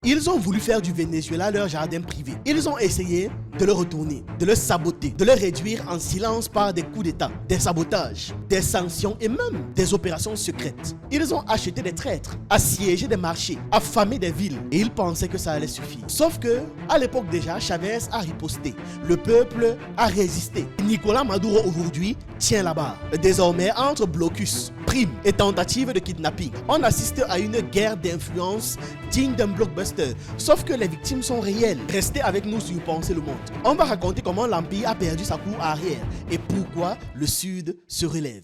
Ils ont voulu faire du Venezuela leur jardin privé. Ils ont essayé de le retourner, de le saboter, de le réduire en silence par des coups d'État, des sabotages, des sanctions et même des opérations secrètes. Ils ont acheté des traîtres, assiégé des marchés, affamé des villes et ils pensaient que ça allait suffire. Sauf que, à l'époque déjà, Chavez a riposté. Le peuple a résisté. Nicolás Maduro aujourd'hui tient la barre. Désormais, entre blocus, primes et tentatives de kidnapping, on assiste à une guerre d'influence digne d'un blockbuster. Sauf que les victimes sont réelles. Restez avec nous sur Penser le Monde. On va raconter comment l'Empire a perdu sa cour arrière et pourquoi le Sud se relève.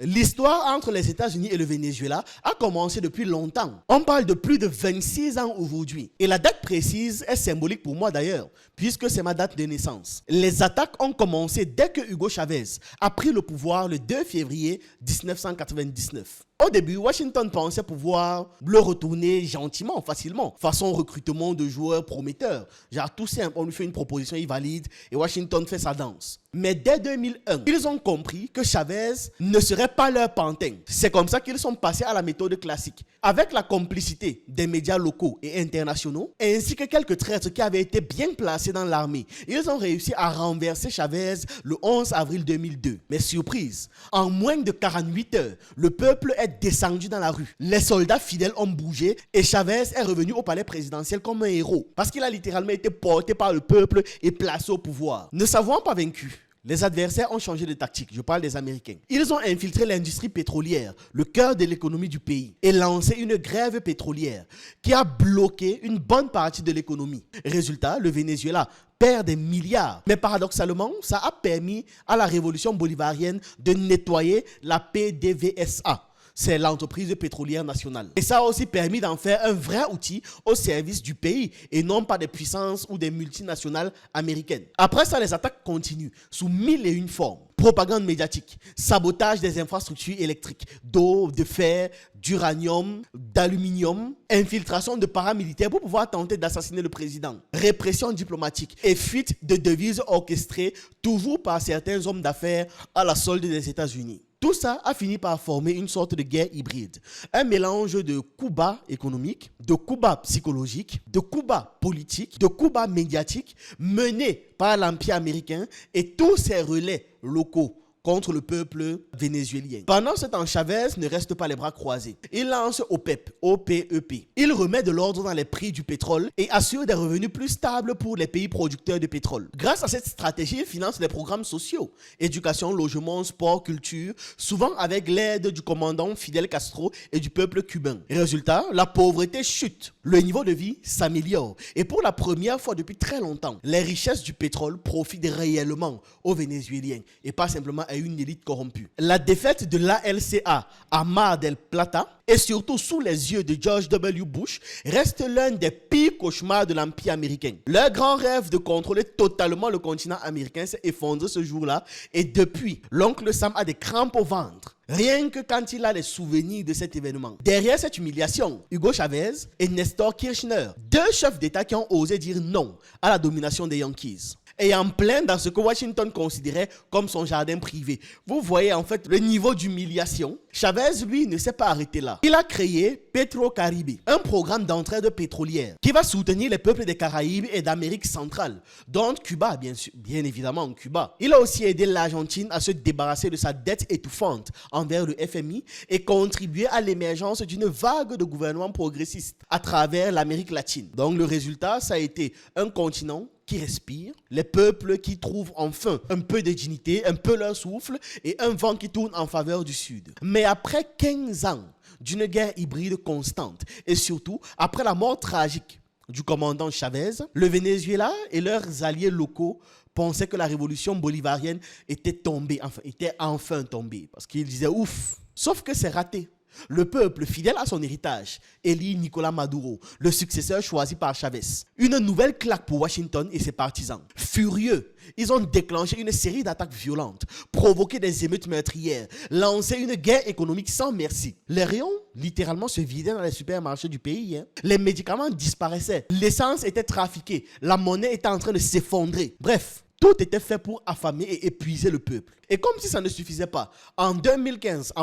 L'histoire entre les États-Unis et le Venezuela a commencé depuis longtemps. On parle de plus de 26 ans aujourd'hui. Et la date précise est symbolique pour moi d'ailleurs, puisque c'est ma date de naissance. Les attaques ont commencé dès que Hugo Chavez a pris le pouvoir le 2 février 1999. Au début, Washington pensait pouvoir le retourner gentiment, facilement, façon recrutement de joueurs prometteurs. Genre tout simple, on lui fait une proposition, il valide et Washington fait sa danse. Mais dès 2001, ils ont compris que Chavez ne serait pas leur pantin. C'est comme ça qu'ils sont passés à la méthode classique. Avec la complicité des médias locaux et internationaux, ainsi que quelques traîtres qui avaient été bien placés dans l'armée, ils ont réussi à renverser Chavez le 11 avril 2002. Mais surprise, en moins de 48 heures, le peuple est descendu dans la rue. Les soldats fidèles ont bougé et Chavez est revenu au palais présidentiel comme un héros parce qu'il a littéralement été porté par le peuple et placé au pouvoir. Ne s'avouant pas vaincu, les adversaires ont changé de tactique, je parle des Américains. Ils ont infiltré l'industrie pétrolière, le cœur de l'économie du pays, et lancé une grève pétrolière qui a bloqué une bonne partie de l'économie. Résultat, le Venezuela perd des milliards. Mais paradoxalement, ça a permis à la révolution bolivarienne de nettoyer la PDVSA. C'est l'entreprise pétrolière nationale. Et ça a aussi permis d'en faire un vrai outil au service du pays et non pas des puissances ou des multinationales américaines. Après ça, les attaques continuent sous 1001 formes. Propagande médiatique, sabotage des infrastructures électriques, d'eau, de fer, d'uranium, d'aluminium, infiltration de paramilitaires pour pouvoir tenter d'assassiner le président, répression diplomatique et fuite de devises orchestrées toujours par certains hommes d'affaires à la solde des États-Unis. Tout ça a fini par former une sorte de guerre hybride. Un mélange de coups bas économiques, de coups bas psychologiques, de coups bas politiques, de coups bas médiatiques menés par l'Empire américain et tous ses relais locaux contre le peuple vénézuélien. Pendant ce temps, Chavez ne reste pas les bras croisés. Il lance OPEP, OPEP. Il remet de l'ordre dans les prix du pétrole et assure des revenus plus stables pour les pays producteurs de pétrole. Grâce à cette stratégie, il finance les programmes sociaux, éducation, logement, sport, culture, souvent avec l'aide du commandant Fidel Castro et du peuple cubain. Résultat, la pauvreté chute, le niveau de vie s'améliore et pour la première fois depuis très longtemps, les richesses du pétrole profitent réellement aux Vénézuéliens et pas simplement à une élite corrompue. La défaite de l'ALCA à Mar del Plata et surtout sous les yeux de George W. Bush reste l'un des pires cauchemars de l'Empire américain. Leur grand rêve de contrôler totalement le continent américain s'est effondré ce jour-là et depuis, l'oncle Sam a des crampes au ventre. Rien que quand il a les souvenirs de cet événement. Derrière cette humiliation, Hugo Chavez et Nestor Kirchner, deux chefs d'État qui ont osé dire non à la domination des Yankees. Et en plein dans ce que Washington considérait comme son jardin privé. Vous voyez en fait le niveau d'humiliation. Chavez, lui, ne s'est pas arrêté là. Il a créé PetroCaribe, un programme d'entraide pétrolière qui va soutenir les peuples des Caraïbes et d'Amérique centrale, dont Cuba, bien évidemment Cuba. Il a aussi aidé l'Argentine à se débarrasser de sa dette étouffante envers le FMI et contribuer à l'émergence d'une vague de gouvernements progressistes à travers l'Amérique latine. Donc le résultat, ça a été un continent qui respirent, les peuples qui trouvent enfin un peu de dignité, un peu leur souffle et un vent qui tourne en faveur du Sud. Mais après 15 ans d'une guerre hybride constante et surtout après la mort tragique du commandant Chavez, le Venezuela et leurs alliés locaux pensaient que la révolution bolivarienne était enfin tombée parce qu'ils disaient ouf. Sauf que c'est raté. Le peuple, fidèle à son héritage, élit Nicolás Maduro, le successeur choisi par Chavez. Une nouvelle claque pour Washington et ses partisans. Furieux, ils ont déclenché une série d'attaques violentes, provoqué des émeutes meurtrières, lancé une guerre économique sans merci. Les rayons, littéralement, se vidaient dans les supermarchés du pays. Les médicaments disparaissaient, l'essence était trafiquée, la monnaie était en train de s'effondrer. Bref, Tout était fait pour affamer et épuiser le peuple. Et comme si ça ne suffisait pas, en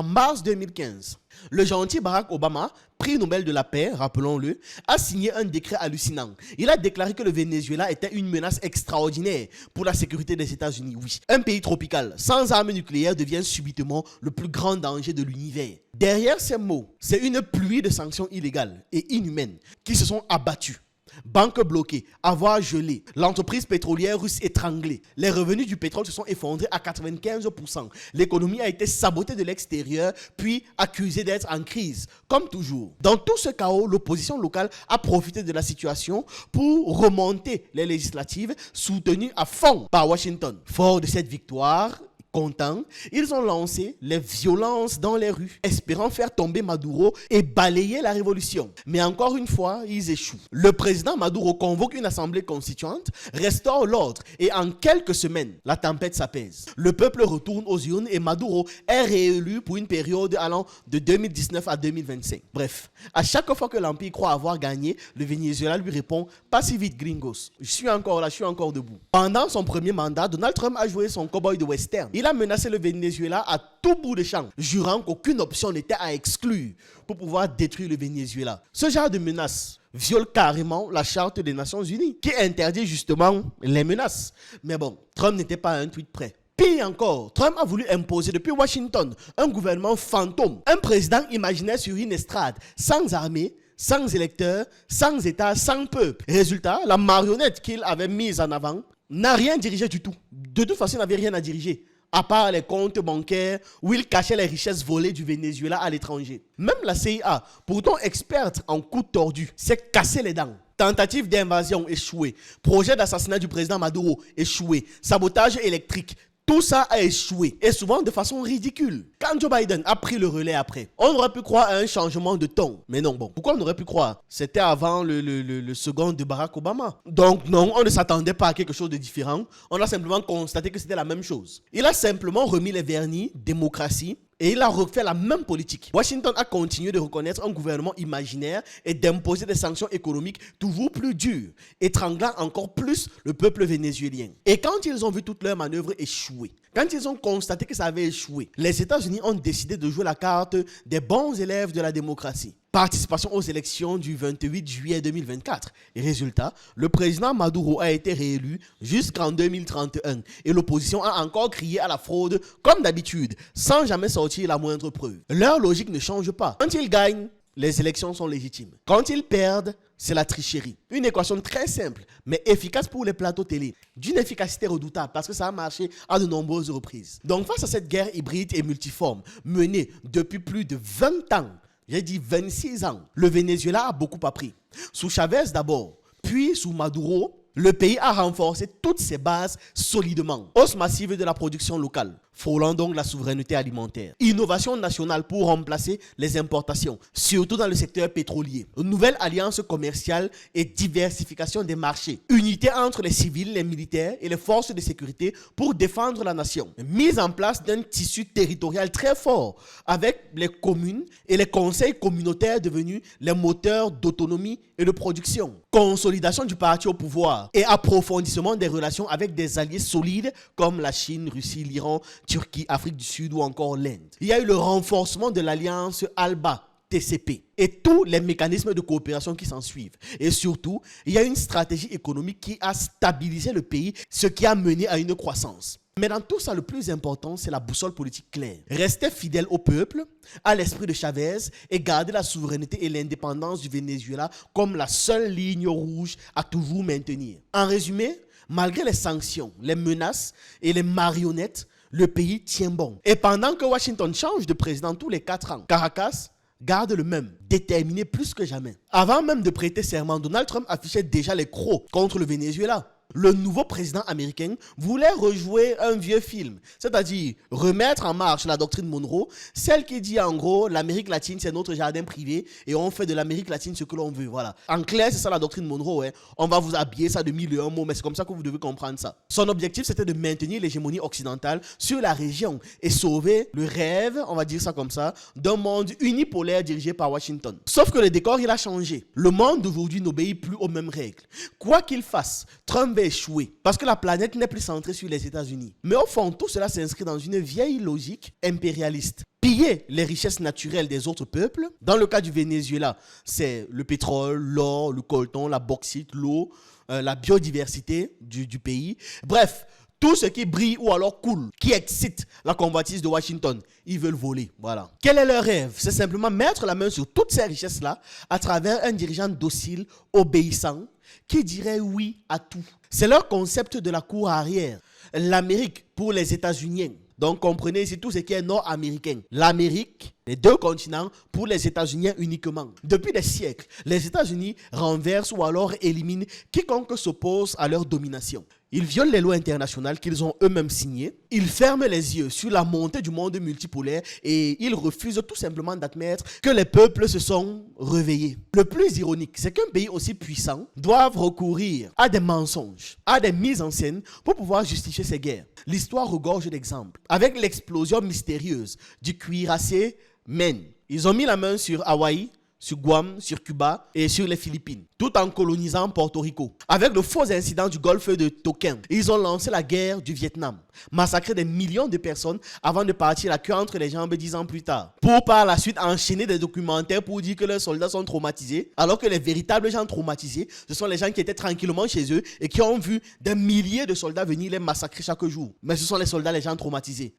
mars 2015, le gentil Barack Obama, prix Nobel de la paix, rappelons-le, a signé un décret hallucinant. Il a déclaré que le Venezuela était une menace extraordinaire pour la sécurité des États-Unis. Oui, un pays tropical sans armes nucléaires devient subitement le plus grand danger de l'univers. Derrière ces mots, c'est une pluie de sanctions illégales et inhumaines qui se sont abattues. Banques bloquées, avoirs gelés, l'entreprise pétrolière russe étranglée. Les revenus du pétrole se sont effondrés à 95%. L'économie a été sabotée de l'extérieur, puis accusée d'être en crise, comme toujours. Dans tout ce chaos, l'opposition locale a profité de la situation pour remonter les législatives soutenues à fond par Washington. Fort de cette victoire, contents, ils ont lancé les violences dans les rues, espérant faire tomber Maduro et balayer la révolution. Mais encore une fois, ils échouent. Le président Maduro convoque une assemblée constituante, restaure l'ordre et en quelques semaines, la tempête s'apaise. Le peuple retourne aux urnes et Maduro est réélu pour une période allant de 2019 à 2025. Bref, à chaque fois que l'Empire croit avoir gagné, le Venezuela lui répond « Pas si vite, gringos. Je suis encore là, je suis encore debout. » Pendant son premier mandat, Donald Trump a joué son cowboy de western. Il a menacé le Venezuela à tout bout de champ, jurant qu'aucune option n'était à exclure pour pouvoir détruire le Venezuela. Ce genre de menace viole carrément la charte des Nations Unies, qui interdit justement les menaces. Mais bon, Trump n'était pas à un tweet près. Pire encore, Trump a voulu imposer depuis Washington un gouvernement fantôme, un président imaginaire sur une estrade, sans armée, sans électeurs, sans État, sans peuple. Résultat, la marionnette qu'il avait mise en avant n'a rien dirigé du tout. De toute façon, il n'avait rien à diriger, à part les comptes bancaires où il cachait les richesses volées du Venezuela à l'étranger. Même la CIA, pourtant experte en coups tordus, s'est cassé les dents. Tentative d'invasion échouée, projet d'assassinat du président Maduro échoué, sabotage électrique. Tout ça a échoué, et souvent de façon ridicule. Quand Joe Biden a pris le relais après, on aurait pu croire à un changement de ton. Mais non, bon, pourquoi on aurait pu croire? C'était avant le second de Barack Obama. Donc non, on ne s'attendait pas à quelque chose de différent. On a simplement constaté que c'était la même chose. Il a simplement remis les vernis démocratie, et il a refait la même politique. Washington a continué de reconnaître un gouvernement imaginaire et d'imposer des sanctions économiques toujours plus dures, étranglant encore plus le peuple vénézuélien. Et quand ils ont vu toutes leurs manœuvres échouer, quand ils ont constaté que ça avait échoué, les États-Unis ont décidé de jouer la carte des bons élèves de la démocratie. Participation aux élections du 28 juillet 2024. Et résultat, le président Maduro a été réélu jusqu'en 2031 et l'opposition a encore crié à la fraude comme d'habitude, sans jamais sortir la moindre preuve. Leur logique ne change pas. Quand ils gagnent, les élections sont légitimes. Quand ils perdent, c'est la tricherie. Une équation très simple, mais efficace pour les plateaux télé. D'une efficacité redoutable parce que ça a marché à de nombreuses reprises. Donc face à cette guerre hybride et multiforme, menée depuis plus de 20 ans, j'ai dit 26 ans, le Venezuela a beaucoup appris. Sous Chavez d'abord, puis sous Maduro, le pays a renforcé toutes ses bases solidement. Hausse massive de la production locale, frôlant donc la souveraineté alimentaire. Innovation nationale pour remplacer les importations, surtout dans le secteur pétrolier. Une nouvelle alliance commerciale et diversification des marchés. Unité entre les civils, les militaires et les forces de sécurité pour défendre la nation. Mise en place d'un tissu territorial très fort avec les communes et les conseils communautaires devenus les moteurs d'autonomie et de production. Consolidation du parti au pouvoir et approfondissement des relations avec des alliés solides comme la Chine, Russie, l'Iran, Turquie, Afrique du Sud ou encore l'Inde. Il y a eu le renforcement de l'alliance ALBA-TCP et tous les mécanismes de coopération qui s'en suivent. Et surtout, il y a une stratégie économique qui a stabilisé le pays, ce qui a mené à une croissance. Mais dans tout ça, le plus important, c'est la boussole politique claire. Rester fidèle au peuple, à l'esprit de Chavez et garder la souveraineté et l'indépendance du Venezuela comme la seule ligne rouge à toujours maintenir. En résumé, malgré les sanctions, les menaces et les marionnettes, le pays tient bon. Et pendant que Washington change de président tous les 4 ans, Caracas garde le même, déterminé plus que jamais. Avant même de prêter serment, Donald Trump affichait déjà les crocs contre le Venezuela. Le nouveau président américain voulait rejouer un vieux film, c'est-à-dire remettre en marche la doctrine Monroe, celle qui dit en gros l'Amérique latine c'est notre jardin privé et on fait de l'Amérique latine ce que l'on veut. Voilà. En clair, c'est ça la doctrine Monroe. Hein. On va vous habiller ça de 1001 mots, mais c'est comme ça que vous devez comprendre ça. Son objectif c'était de maintenir l'hégémonie occidentale sur la région et sauver le rêve, on va dire ça comme ça, d'un monde unipolaire dirigé par Washington. Sauf que le décor il a changé. Le monde d'aujourd'hui n'obéit plus aux mêmes règles. Quoi qu'il fasse, Trump va échouer parce que la planète n'est plus centrée sur les États-Unis. Mais au fond, tout cela s'inscrit dans une vieille logique impérialiste. Piller les richesses naturelles des autres peuples. Dans le cas du Venezuela, c'est le pétrole, l'or, le coltan, la bauxite, l'eau, la biodiversité du pays. Bref, tout ce qui brille ou alors coule, qui excite la convoitise de Washington, ils veulent voler. Voilà. Quel est leur rêve? C'est simplement mettre la main sur toutes ces richesses-là à travers un dirigeant docile, obéissant, qui dirait oui à tout. C'est leur concept de la cour arrière. L'Amérique pour les États-Unis. Donc comprenez ici tout ce qui est nord-américain. L'Amérique, les deux continents pour les États-Unis uniquement. Depuis des siècles, les États-Unis renversent ou alors éliminent quiconque s'oppose à leur domination. Ils violent les lois internationales qu'ils ont eux-mêmes signées. Ils ferment les yeux sur la montée du monde multipolaire et ils refusent tout simplement d'admettre que les peuples se sont réveillés. Le plus ironique, c'est qu'un pays aussi puissant doive recourir à des mensonges, à des mises en scène pour pouvoir justifier ses guerres. L'histoire regorge d'exemples. Avec l'explosion mystérieuse du cuirassé Maine, ils ont mis la main sur Hawaï, sur Guam, sur Cuba et sur les Philippines, tout en colonisant Porto Rico. Avec le faux incident du golfe de Tonkin, ils ont lancé la guerre du Vietnam, massacré des millions de personnes avant de partir la queue entre les jambes 10 ans plus tard, pour par la suite enchaîner des documentaires pour dire que leurs soldats sont traumatisés, alors que les véritables gens traumatisés, ce sont les gens qui étaient tranquillement chez eux et qui ont vu des milliers de soldats venir les massacrer chaque jour. Mais ce sont les soldats, les gens traumatisés.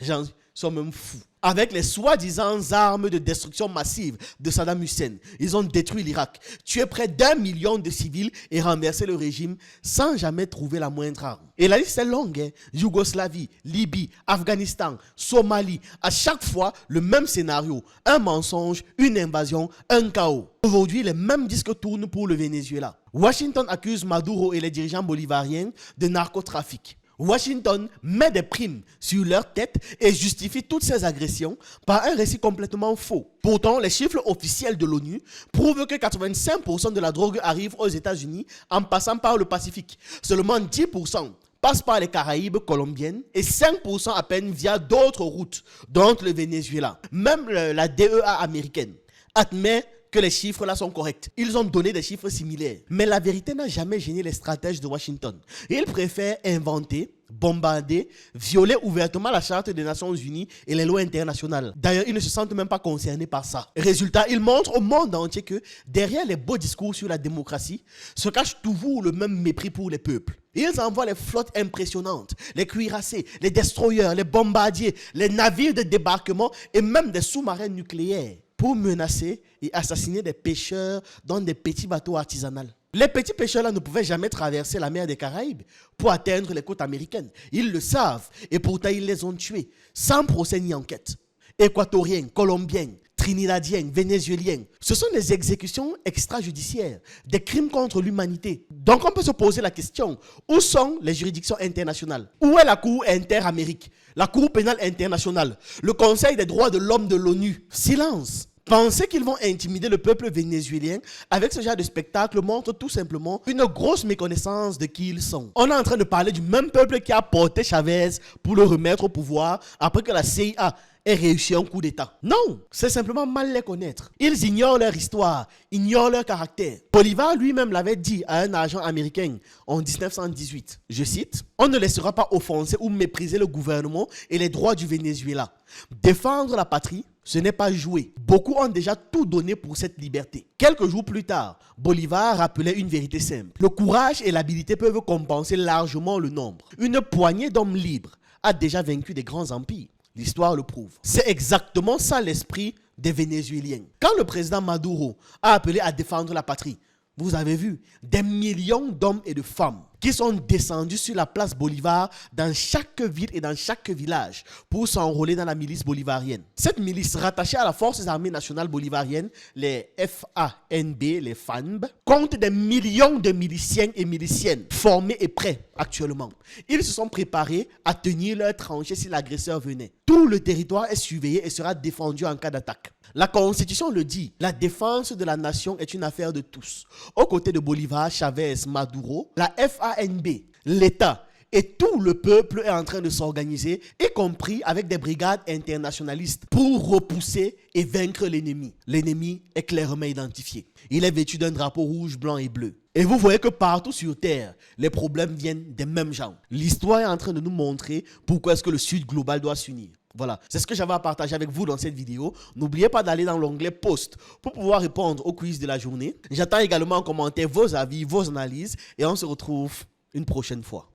Les gens sont même fous. Avec les soi-disant armes de destruction massive de Saddam Hussein, ils ont détruit l'Irak, tué près d'1 million de civils et renversé le régime sans jamais trouver la moindre arme. Et la liste est longue, hein? Yougoslavie, Libye, Afghanistan, Somalie, à chaque fois le même scénario, un mensonge, une invasion, un chaos. Aujourd'hui, les mêmes disques tournent pour le Venezuela. Washington accuse Maduro et les dirigeants bolivariens de narcotrafic. Washington met des primes sur leur tête et justifie toutes ces agressions par un récit complètement faux. Pourtant, les chiffres officiels de l'ONU prouvent que 85% de la drogue arrive aux États-Unis en passant par le Pacifique. Seulement 10% passe par les Caraïbes colombiennes et 5% à peine via d'autres routes, dont le Venezuela. Même la DEA américaine admet que les chiffres là sont corrects. Ils ont donné des chiffres similaires. Mais la vérité n'a jamais gêné les stratèges de Washington. Ils préfèrent inventer, bombarder, violer ouvertement la Charte des Nations Unies et les lois internationales. D'ailleurs, ils ne se sentent même pas concernés par ça. Résultat, ils montrent au monde entier que derrière les beaux discours sur la démocratie se cache toujours le même mépris pour les peuples. Ils envoient les flottes impressionnantes, les cuirassés, les destroyers, les bombardiers, les navires de débarquement et même des sous-marins nucléaires pour menacer et assassiner des pêcheurs dans des petits bateaux artisanaux. Les petits pêcheurs là ne pouvaient jamais traverser la mer des Caraïbes pour atteindre les côtes américaines. Ils le savent et pourtant ils les ont tués sans procès ni enquête. Équatoriens, Colombiens, Trinidadiens, Vénézuéliens, ce sont des exécutions extrajudiciaires, des crimes contre l'humanité. Donc on peut se poser la question, où sont les juridictions internationales? Où est la Cour interamérique, la Cour pénale internationale, le Conseil des droits de l'homme de l'ONU? Silence. Penser qu'ils vont intimider le peuple vénézuélien avec ce genre de spectacle montre tout simplement une grosse méconnaissance de qui ils sont. On est en train de parler du même peuple qui a porté Chavez pour le remettre au pouvoir après que la CIA ait réussi un coup d'État. Non, c'est simplement mal les connaître. Ils ignorent leur histoire, ignorent leur caractère. Bolivar lui-même l'avait dit à un agent américain en 1918. Je cite, « On ne laissera pas offenser ou mépriser le gouvernement et les droits du Venezuela. Défendre la patrie, ce n'est pas jouer. Beaucoup ont déjà tout donné pour cette liberté. » Quelques jours plus tard, Bolivar rappelait une vérité simple. Le courage et l'habileté peuvent compenser largement le nombre. Une poignée d'hommes libres a déjà vaincu des grands empires. L'histoire le prouve. C'est exactement ça l'esprit des Vénézuéliens. Quand le président Maduro a appelé à défendre la patrie, vous avez vu des millions d'hommes et de femmes qui sont descendus sur la place Bolivar dans chaque ville et dans chaque village pour s'enrôler dans la milice bolivarienne. Cette milice rattachée à la Forces armées nationales bolivariennes, les FANB, les FANB, compte des millions de miliciens et miliciennes formés et prêts actuellement. Ils se sont préparés à tenir leur tranchée si l'agresseur venait. Tout le territoire est surveillé et sera défendu en cas d'attaque. La Constitution le dit, la défense de la nation est une affaire de tous. Aux côtés de Bolivar, Chavez, Maduro, la FANB, l'État Et tout le peuple est en train de s'organiser, y compris avec des brigades internationalistes, pour repousser et vaincre l'ennemi. L'ennemi est clairement identifié. Il est vêtu d'un drapeau rouge, blanc et bleu. Et vous voyez que partout sur Terre, les problèmes viennent des mêmes gens. L'histoire est en train de nous montrer pourquoi est-ce que le Sud global doit s'unir. Voilà, c'est ce que j'avais à partager avec vous dans cette vidéo. N'oubliez pas d'aller dans l'onglet Post pour pouvoir répondre au quiz de la journée. J'attends également en commentaire vos avis, vos analyses et on se retrouve une prochaine fois.